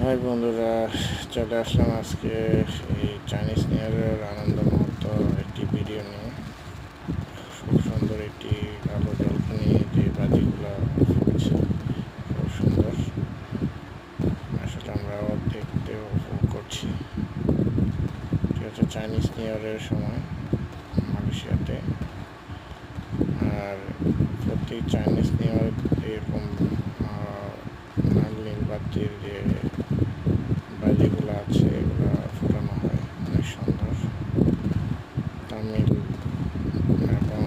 High বন্ধুরা, চলে আসলাম আজকে এই চাইনিজ নিউ ইয়ারের আনন্দ মুহূর্ত একটি ভিডিও নিয়ে। খুব সুন্দর একটি আলো জলপানি যে বাজিগুলো ফুটছে, খুব সুন্দর। আসলে আমরাও দেখতে উপভোগ করছি। এটি হচ্ছে চাইনিজ নিউ ইয়ারের সময় মালয়েশিয়াতে। আর প্রতি চাইনিজ নিউ ইয়ার এরকম নীল বাতির যে বাজিগুলো আছে এগুলো ফোটানো হয়, অনেক সুন্দর। তামিল এবং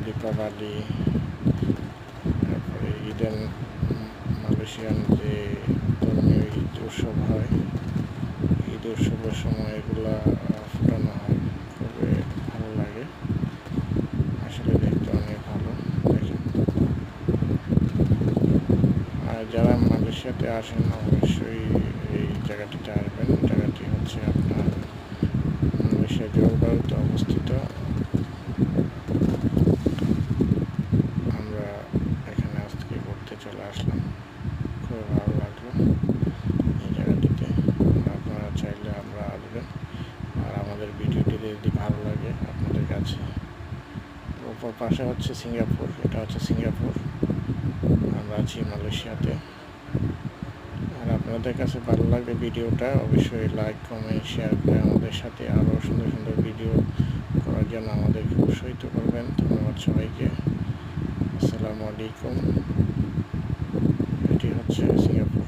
দীপাবলি, তারপরে ঈদেন মালয়েশিয়ান যে ধর্মীয় ঈদ উৎসব হয়, ঈদ উৎসবের সময় এগুলা ফোটানো হয়। খুবই ভালো লাগে, আসলে দেখতে অনেক ভালো। দেখেন, আর যারা মালয়েশিয়াতে আসেন অবশ্যই এই জায়গাটিতে আসবেন। জায়গাটি হচ্ছে আপনার মালয়েশিয়া জলবায়ুতে অবস্থিত। আমরা এখানে আজকে ঘুরতে চলে আসলাম, খুবই ভালো লাগলো এই জায়গাটিতে। আপনারা চাইলে আমরা আসবেন। আর আমাদের ভিডিওটি যদি ভালো লাগে আপনাদের কাছে, ওপর পাশে হচ্ছে সিঙ্গাপুর, এটা হচ্ছে সিঙ্গাপুর, আমরা আছি মালয়েশিয়াতে। আর আপনাদের কাছে ভালো লাগলে ভিডিওটা অবশ্যই লাইক কমেন্ট শেয়ার করে আমাদের সাথে আরও সুন্দর সুন্দর ভিডিও করার জন্য আমাদেরকে উৎসাহিত করবেন। ধন্যবাদ সবাইকে। আসসালামু আলাইকুম। এটি হচ্ছে সিঙ্গাপুর।